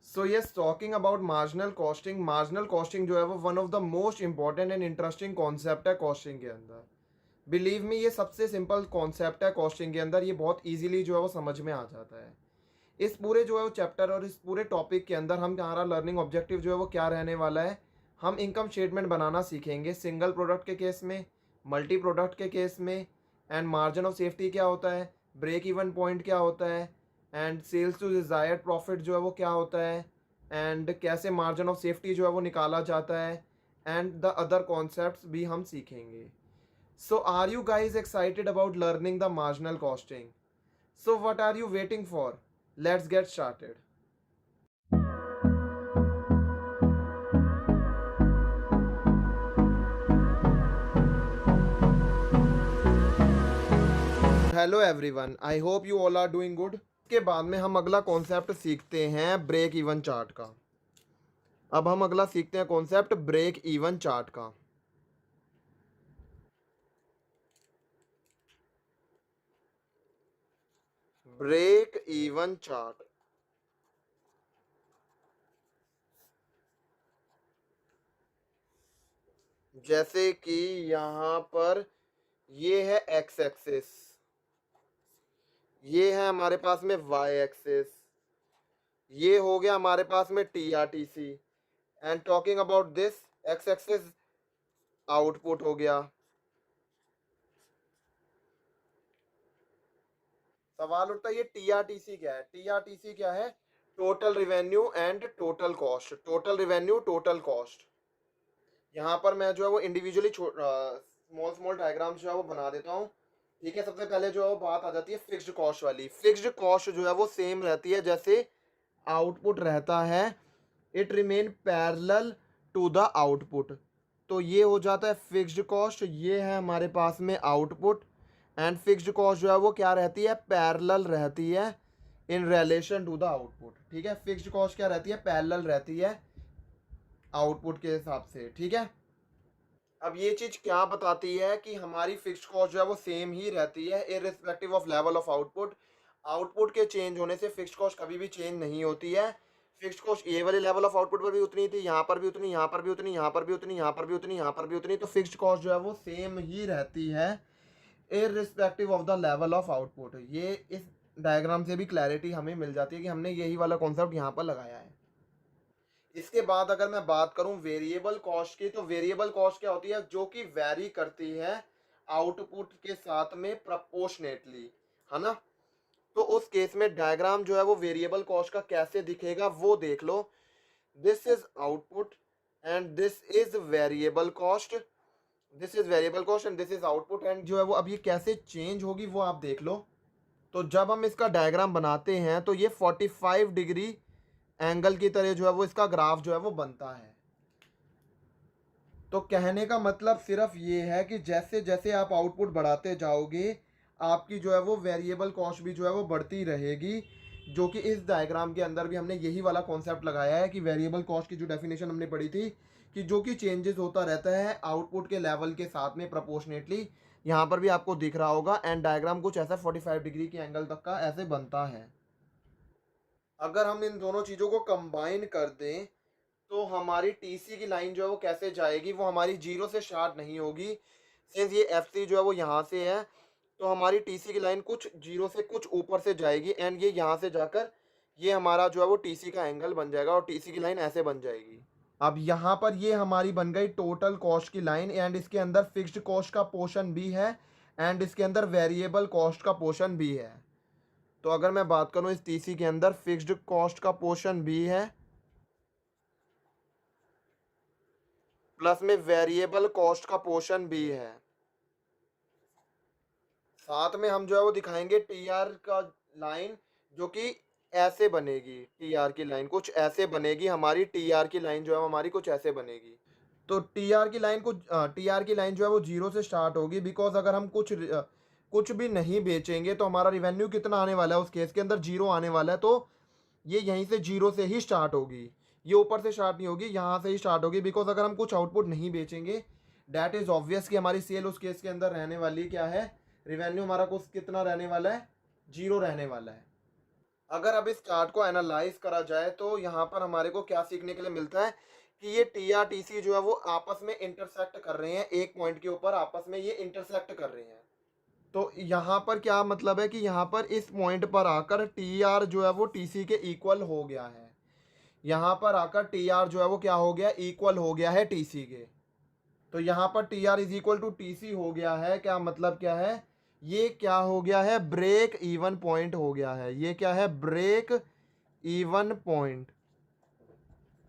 So yes, talking about marginal costing जो है वो one of the most important and interesting concept है costing के अंदर। बिलीव मी, ये सबसे सिंपल कॉन्सेप्ट है कॉस्टिंग के अंदर, ये बहुत इजीली जो है वो समझ में आ जाता है। इस पूरे जो है वो चैप्टर और इस पूरे टॉपिक के अंदर हमारा लर्निंग ऑब्जेक्टिव जो है वो क्या रहने वाला है, हम इनकम स्टेटमेंट बनाना सीखेंगे सिंगल प्रोडक्ट के केस में, मल्टी प्रोडक्ट के केस में, एंड मार्जिन ऑफ सेफ्टी क्या होता है, ब्रेक इवन पॉइंट क्या होता है, and sales to desired profit जो है वो क्या होता है, एंड कैसे मार्जिन ऑफ सेफ्टी जो है वो निकाला जाता है, एंड द अदर कॉन्सेप्ट्स भी हम सीखेंगे। So are you guys excited about learning the marginal costing? So what are you waiting for? Let's get started. Hello everyone, I hope you all are doing good. इसके बाद में हम अगला concept सीखते हैं ब्रेक इवन चार्ट का। अब हम अगला सीखते हैं कॉन्सेप्ट ब्रेक इवन चार्ट का। ब्रेक इवन चार्ट, जैसे कि यहाँ पर ये है एक्स एक्सिस, ये है हमारे पास में वाई एक्सिस, ये हो गया हमारे पास में T R T C, and talking about this X axis output हो गया। सवाल उठता है ये टीआरटीसी क्या है? टीआरटीसी क्या है? Total revenue and total cost, total revenue total cost. यहाँ पर मैं जो है वो इंडिविजुअली स्मॉल स्मॉल डायग्राम जो है वो बना देता हूँ। ठीक है, सबसे पहले जो है वो बात आ जाती है फिक्स्ड कॉस्ट वाली। फिक्स्ड कॉस्ट जो है वो सेम रहती है जैसे आउटपुट रहता है, it remain parallel to the output. तो ये हो जाता है फिक्स्ड कॉस्ट, ये है हमारे पास में आउटपुट, एंड फिक्स्ड कॉस्ट जो है वो क्या रहती है? पैरेलल रहती है in relation to the output. ठीक है, फिक्स्ड कॉस्ट क्या रहती है? पैरेलल रहती है आउटपुट के हिसाब से। ठीक है, अब ये चीज़ क्या बताती है कि हमारी फिक्स्ड कॉस्ट जो है वो सेम ही रहती है irrespective of level of output. Output के चेंज होने से फिक्स्ड कॉस्ट कभी भी चेंज नहीं होती है। फिक्स्ड कॉस्ट ये वाले लेवल ऑफ आउटपुट पर भी उतनी थी, यहाँ पर भी उतनी, यहाँ पर भी उतनी, यहाँ पर भी उतनी, यहाँ पर भी उतनी, यहाँ पर भी उतनी। तो फिक्स्ड कॉस्ट जो है वो सेम ही रहती है irrespective of the level of output. ये इस डायग्राम से भी क्लैरिटी हमें मिल जाती है कि हमने यही वाला कॉन्सेप्ट यहाँ पर लगाया है। इसके बाद अगर मैं बात करूं वेरिएबल कॉस्ट की, तो वेरिएबल कॉस्ट क्या होती है? जो कि वैरी करती है आउटपुट के साथ में प्रपोर्शनेटली, है ना। तो उस केस में डायग्राम जो है वो वेरिएबल कॉस्ट का कैसे दिखेगा वो देख लो। This is output and this is variable cost, this is variable cost and this is output, and जो है वो अब ये कैसे चेंज होगी वो आप देख लो। तो जब हम इसका डायग्राम बनाते हैं तो ये 45 डिग्री एंगल की तरह जो है वो इसका ग्राफ जो है वो बनता है। तो कहने का मतलब सिर्फ ये है कि जैसे जैसे आप आउटपुट बढ़ाते जाओगे, आपकी जो है वो वेरिएबल कॉस्ट भी जो है वो बढ़ती रहेगी। जो कि इस डायग्राम के अंदर भी हमने यही वाला कॉन्सेप्ट लगाया है कि वेरिएबल कॉस्ट की जो डेफिनेशन हमने पढ़ी थी कि जो कि चेंजेस होता रहता है आउटपुट के लेवल के साथ में प्रपोर्शनेटली। यहाँ पर भी आपको दिख रहा होगा, एंड डायग्राम कुछ ऐसा 45 डिग्री के एंगल तक का ऐसे बनता है। अगर हम इन दोनों चीज़ों को कंबाइन कर दें तो हमारी टीसी की लाइन जो है वो कैसे जाएगी? वो हमारी जीरो से स्टार्ट नहीं होगी। सिंस ये एफ सी जो है वो यहाँ से है, तो हमारी टीसी की लाइन कुछ जीरो से कुछ ऊपर से जाएगी, एंड ये यहाँ से जाकर ये हमारा जो है वो टीसी का एंगल बन जाएगा, और टीसी की लाइन ऐसे बन जाएगी। अब यहाँ पर ये हमारी बन गई टोटल कॉस्ट की लाइन, एंड इसके अंदर फिक्स्ड कॉस्ट का पोर्शन भी है, एंड इसके अंदर वेरिएबल कॉस्ट का पोर्शन भी है। तो अगर मैं बात करूँ इस टीसी के अंदर फिक्स्ड कॉस्ट का पोर्शन भी है, प्लस में वेरिएबल कॉस्ट का पोर्शन भी है। साथ में हम जो है वो दिखाएंगे टीआर का लाइन, जो कि ऐसे बनेगी। टीआर की लाइन कुछ ऐसे बनेगी, हमारी टीआर की लाइन जो है हमारी कुछ ऐसे बनेगी। तो टीआर की लाइन कुछ टीआर की लाइन जो है वो जीरो से स्टार्ट होगी, बिकॉज अगर हम कुछ भी नहीं बेचेंगे तो हमारा रिवेन्यू कितना आने वाला है? उस केस के अंदर जीरो आने वाला है। तो ये यहीं से जीरो से ही स्टार्ट होगी, ये ऊपर से स्टार्ट नहीं होगी, यहाँ से ही स्टार्ट होगी। बिकॉज अगर हम कुछ आउटपुट नहीं बेचेंगे, डैट इज ऑब्वियस कि हमारी सेल उस केस के अंदर रहने वाली क्या है? रिवेन्यू हमारा कुछ कितना रहने वाला है? जीरो रहने वाला है। अगर अब इस चार्ट को एनालाइज करा जाए तो यहाँ पर हमारे को क्या सीखने के लिए मिलता है कि ये TRTC जो है वो आपस में इंटरसेक्ट कर रहे हैं, एक पॉइंट के ऊपर आपस में ये इंटरसेक्ट कर रहे हैं। तो यहाँ पर क्या मतलब है कि यहाँ पर इस पॉइंट पर आकर TR जो है वो TC के इक्वल हो गया है। यहाँ पर आकर TR जो है वो क्या हो गया, इक्वल हो गया है TC के। तो यहाँ पर TR is equal to TC हो गया है, क्या मतलब क्या है, ये क्या हो गया है, ब्रेक इवन पॉइंट हो गया है। ये क्या है, ब्रेक इवन पॉइंट।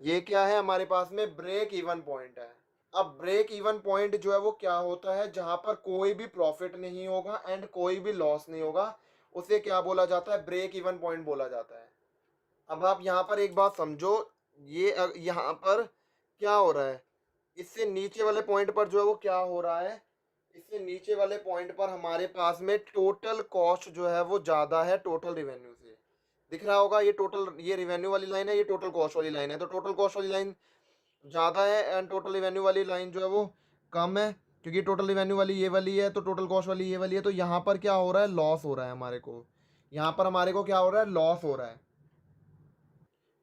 ये क्या है हमारे पास में, ब्रेक इवन पॉइंट है। अब ब्रेक इवन पॉइंट जो है वो क्या होता है, जहां पर कोई भी प्रॉफिट नहीं होगा एंड कोई भी लॉस नहीं होगा, उसे क्या बोला जाता है, ब्रेक इवन पॉइंट बोला जाता है। अब आप यहाँ पर एक बात समझो, ये यहाँ पर क्या हो रहा है, इससे नीचे वाले पॉइंट पर जो है वो क्या हो रहा है, इससे नीचे वाले पॉइंट पर हमारे पास में टोटल कॉस्ट जो है वो ज़्यादा है टोटल रिवेन्यू से। दिख रहा होगा ये टोटल, ये रिवेन्यू वाली लाइन है, ये टोटल कॉस्ट वाली लाइन है। तो टोटल कॉस्ट वाली लाइन ज़्यादा है एंड टोटल रिवेन्यू वाली लाइन जो है वो कम है, क्योंकि टोटल रिवेन्यू वाली ये वाली है तो टोटल कॉस्ट वाली ये वाली है। तो यहाँ पर क्या हो रहा है, लॉस हो रहा है हमारे को, यहाँ पर हमारे को क्या हो रहा है, लॉस हो रहा है।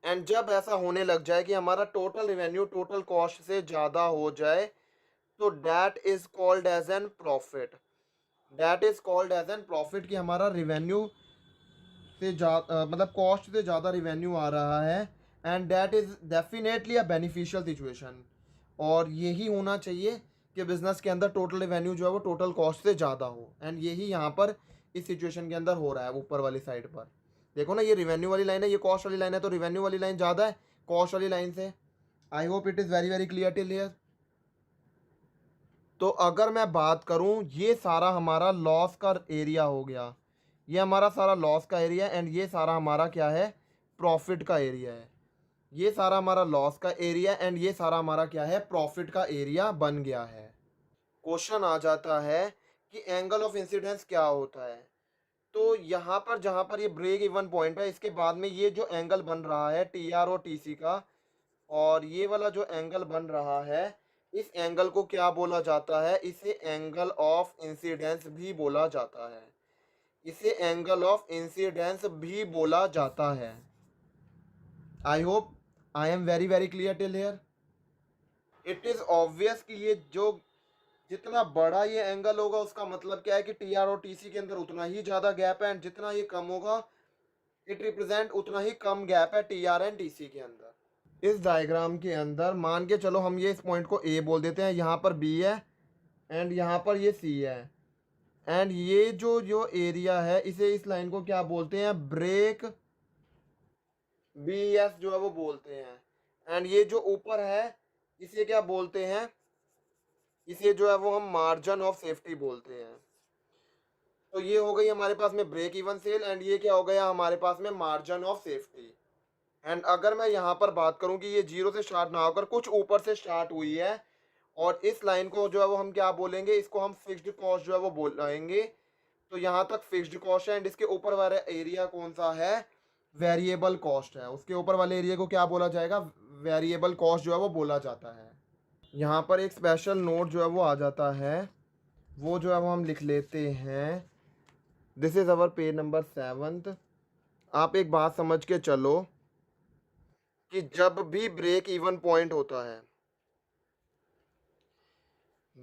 एंड जब ऐसा होने लग जाए कि हमारा टोटल रिवेन्यू टोटल कॉस्ट से ज़्यादा हो जाए, तो that is called as an profit. That is called as an profit, कि हमारा रिवेन्यू से ज़्यादा मतलब कॉस्ट से ज़्यादा रिवेन्यू आ रहा है and that is definitely a beneficial situation. और यही होना चाहिए कि बिज़नेस के अंदर टोटल रिवेन्यू जो है वो टोटल कॉस्ट से ज़्यादा हो, एंड यही यहाँ पर इस सिचुएशन के अंदर हो रहा है। ऊपर वाली साइड पर देखो ना, ये रिवेन्यू वाली लाइन है, ये कॉस्ट वाली लाइन है, तो रिवेन्यू वाली लाइन ज़्यादा है कॉस्ट वाली लाइन से। I hope it is very very clear till here. तो अगर मैं बात करूं, ये सारा हमारा लॉस का एरिया हो गया, ये हमारा सारा लॉस का एरिया, एंड ये सारा हमारा क्या है, प्रॉफिट का एरिया है। ये सारा हमारा लॉस का एरिया एंड ये सारा हमारा क्या है, प्रॉफिट का एरिया बन गया है। क्वेश्चन आ जाता है कि एंगल ऑफ इंसिडेंस क्या होता है। तो यहाँ पर जहाँ पर ये ब्रेक इवन पॉइंट है, इसके बाद में ये जो एंगल बन रहा है TR और TC का, और ये वाला जो एंगल बन रहा है, इस एंगल को क्या बोला जाता है, इसे एंगल ऑफ इंसिडेंस भी बोला जाता है। इसे एंगल ऑफ इंसिडेंस भी बोला जाता है। I hope I am very very clear till here. It is obvious कि ये जो जितना बड़ा ये एंगल होगा उसका मतलब क्या है कि TR और TC के अंदर उतना ही ज़्यादा गैप है, एंड जितना ये कम होगा इट रिप्रेजेंट उतना ही कम गैप है TR एंड TC के अंदर। इस डायग्राम के अंदर मान के चलो हम ये इस पॉइंट को A बोल देते हैं, यहाँ पर B है एंड यहाँ पर ये C है, एंड ये जो जो एरिया है इसे, इस लाइन को क्या बोलते हैं, ब्रेक BS जो है वो बोलते हैं। एंड ये जो ऊपर है इसे क्या बोलते हैं, इसे जो है वो हम मार्जिन ऑफ सेफ्टी बोलते हैं। तो ये हो गई हमारे पास में ब्रेक इवन सेल, एंड ये क्या हो गया हमारे पास में मार्जिन ऑफ सेफ्टी। एंड अगर मैं यहाँ पर बात करूँ कि ये जीरो से स्टार्ट ना होकर कुछ ऊपर से स्टार्ट हुई है, और इस लाइन को जो है वो हम क्या बोलेंगे, इसको हम फिक्स्ड कॉस्ट जो है वो बोलेंगे। तो यहाँ तक फिक्स्ड कॉस्ट है एंड इसके ऊपर वाला एरिया कौन सा है, वेरिएबल कॉस्ट है। उसके ऊपर वाले एरिया को क्या बोला जाएगा, वेरिएबल कॉस्ट जो है वो बोला जाता है। यहाँ पर एक स्पेशल नोट जो है वो आ जाता है, वो जो है वो हम लिख लेते हैं, this is our page number 7। आप एक बात समझ के चलो कि जब भी ब्रेक इवन पॉइंट होता है,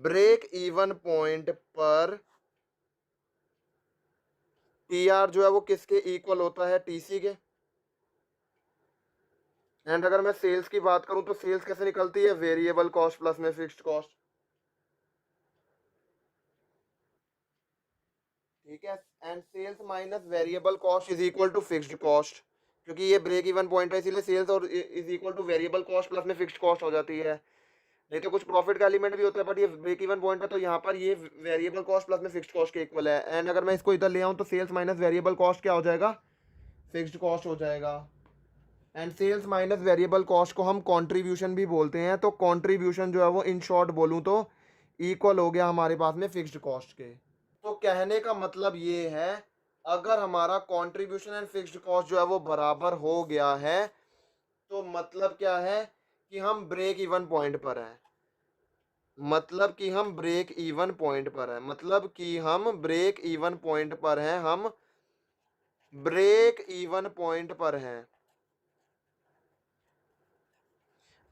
ब्रेक इवन पॉइंट पर TR जो है वो किसके इक्वल होता है, TC के। एंड अगर मैं सेल्स की बात करूं तो सेल्स कैसे निकलती है, वेरिएबल कॉस्ट प्लस में फिक्स्ड कॉस्ट। ठीक है, and sales minus variable cost is equal to fixed cost, क्योंकि ये ब्रेक इवन पॉइंट है इसीलिए सेल्स और is equal to variable cost plus में फिक्स्ड कॉस्ट हो जाती है। नहीं तो कुछ प्रॉफिट का एलिमेंट भी होता है, बट ये ब्रेक इवन पॉइंट है तो यहाँ पर ये वेरिएबल कॉस्ट प्लस में फिक्स्ड कॉस्ट के इक्वल है। एंड अगर मैं इसको इधर ले आऊँ तो सेल्स माइनस वेरिएबल कॉस्ट क्या हो जाएगा, फिक्स्ड कॉस्ट हो जाएगा। And sales minus variable cost को हम कंट्रीब्यूशन भी बोलते हैं। तो कंट्रीब्यूशन जो है वो इन शॉर्ट बोलूँ तो इक्वल हो गया हमारे पास में फिक्स्ड कॉस्ट के। तो कहने का मतलब ये है, अगर हमारा कंट्रीब्यूशन एंड फिक्स्ड कॉस्ट जो है वो बराबर हो गया है, तो मतलब क्या है कि हम ब्रेक इवन पॉइंट पर हैं। मतलब कि हम ब्रेक इवन पॉइंट पर हैं, मतलब कि हम ब्रेक इवन पॉइंट पर हैं। हम ब्रेक इवन पॉइंट पर हैं,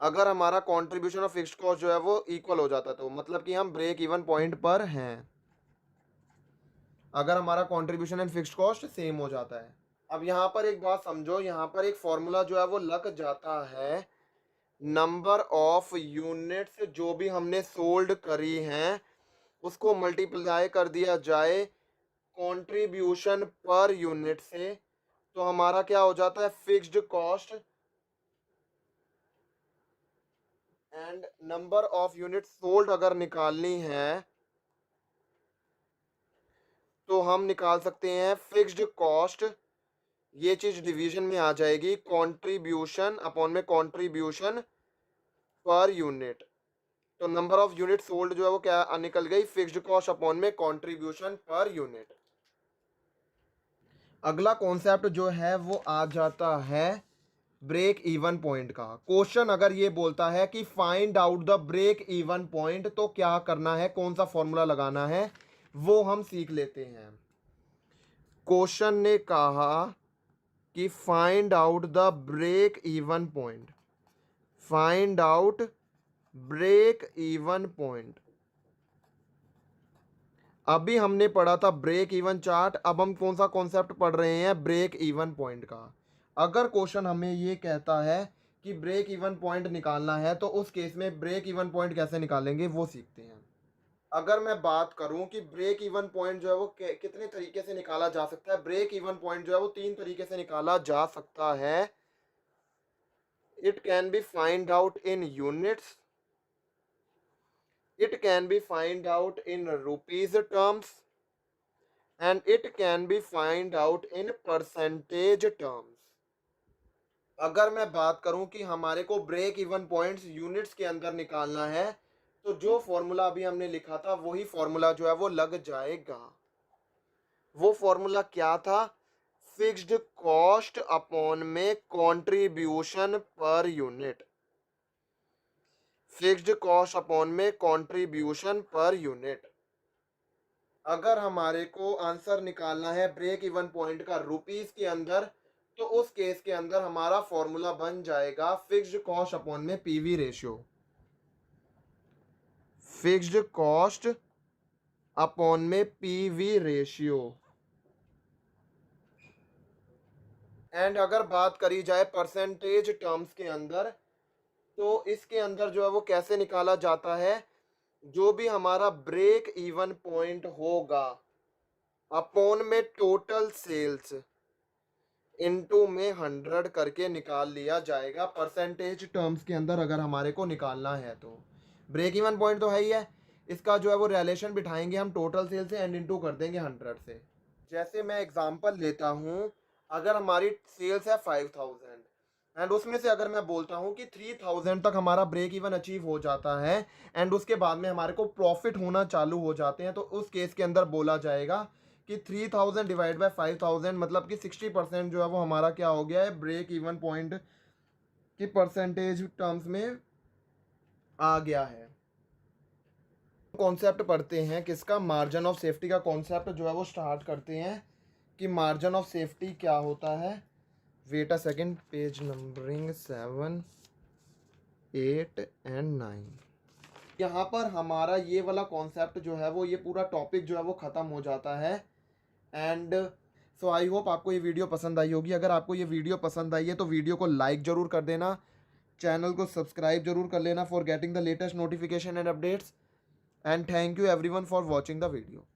अगर हमारा कंट्रीब्यूशन और फिक्स्ड कॉस्ट जो है वो इक्वल हो जाता है तो मतलब कि हम ब्रेक इवन पॉइंट पर हैं, अगर हमारा contribution and fixed cost same हो जाता है। अब यहाँ पर एक बात समझो, यहाँ पर एक फॉर्मूला जो है वो लग जाता है, नंबर ऑफ यूनिट्स जो भी हमने सोल्ड करी हैं उसको मल्टीप्लाई कर दिया जाए कंट्रीब्यूशन पर यूनिट से, तो हमारा क्या हो जाता है, fixed cost and number of unit sold अगर निकालनी है तो हम निकाल सकते हैं फिक्स्ड कॉस्ट, ये चीज डिवीजन में आ जाएगी, कंट्रीब्यूशन अपॉन में कंट्रीब्यूशन पर यूनिट, तो नंबर ऑफ यूनिट सोल्ड जो है वो क्या निकल गई, फिक्स्ड कॉस्ट अपॉन में कंट्रीब्यूशन पर यूनिट। अगला कॉन्सेप्ट जो है वो आ जाता है ब्रेक इवन पॉइंट का। क्वेश्चन अगर ये बोलता है कि find out the break even point, तो क्या करना है, कौन सा फॉर्मूला लगाना है वो हम सीख लेते हैं। क्वेश्चन ने कहा कि find out the break even point, find out break even point. अभी हमने पढ़ा था ब्रेक इवन चार्ट, अब हम कौन सा कॉन्सेप्ट पढ़ रहे हैं, ब्रेक इवन पॉइंट का। अगर क्वेश्चन हमें ये कहता है कि ब्रेक इवन पॉइंट निकालना है तो उस केस में ब्रेक इवन पॉइंट कैसे निकालेंगे वो सीखते हैं। अगर मैं बात करूं कि ब्रेक इवन पॉइंट जो है वो कितने तरीके से निकाला जा सकता है, ब्रेक इवन पॉइंट जो है वो 3 तरीके से निकाला जा सकता है। It can be find out in units, it can be find out in rupees terms and it can be find out in percentage terms। अगर मैं बात करूं कि हमारे को ब्रेक इवन पॉइंट्स यूनिट्स के अंदर निकालना है तो जो फॉर्मूला अभी हमने लिखा था वही फॉर्मूला जो है वो लग जाएगा। वो फॉर्मूला क्या था, फिक्स्ड कॉस्ट अपॉन में contribution per unit, fixed cost upon में कंट्रीब्यूशन पर यूनिट। अगर हमारे को आंसर निकालना है ब्रेक इवन पॉइंट का रुपीस के अंदर तो उस केस के अंदर हमारा फॉर्मूला बन जाएगा फिक्स्ड कॉस्ट अपॉन में PV ratio, fixed cost upon में पीवी रेशियो। एंड अगर बात करी जाए परसेंटेज टर्म्स के अंदर तो इसके अंदर जो है वो कैसे निकाला जाता है, जो भी हमारा ब्रेक इवन पॉइंट होगा अपॉन में टोटल सेल्स इनटू में 100 करके निकाल लिया जाएगा परसेंटेज टर्म्स के अंदर अगर हमारे को निकालना है तो। ब्रेक इवन पॉइंट तो है ही है, इसका जो है वो रिलेशन बिठाएंगे हम टोटल सेल से एंड इनटू कर देंगे 100 से। जैसे मैं एग्जांपल लेता हूँ, अगर हमारी सेल्स है 5000 एंड उसमें से अगर मैं बोलता हूँ कि 3000 तक हमारा ब्रेक इवन अचीव हो जाता है एंड उसके बाद में हमारे को प्रॉफिट होना चालू हो जाते हैं, तो उस केस के अंदर बोला जाएगा कि 3000 डिवाइड बाय 5000 मतलब कि 60% जो है वो हमारा क्या हो गया है, ब्रेक इवन पॉइंट की परसेंटेज टर्म्स में आ गया है। कॉन्सेप्ट पढ़ते हैं किसका, मार्जिन ऑफ सेफ्टी का कॉन्सेप्ट जो है वो स्टार्ट करते हैं कि मार्जिन ऑफ सेफ्टी क्या होता है। Wait a second, page numbering 7, 8 and 9। यहाँ पर हमारा ये वाला कॉन्सेप्ट जो है वो ये पूरा टॉपिक जो है वो ख़त्म हो जाता है। एंड सो आई होप आपको ये वीडियो पसंद आई होगी। अगर आपको ये वीडियो पसंद आई है तो वीडियो को लाइक ज़रूर कर देना, चैनल को सब्सक्राइब जरूर कर लेना for getting the latest notification and updates. And thank you everyone for watching the video.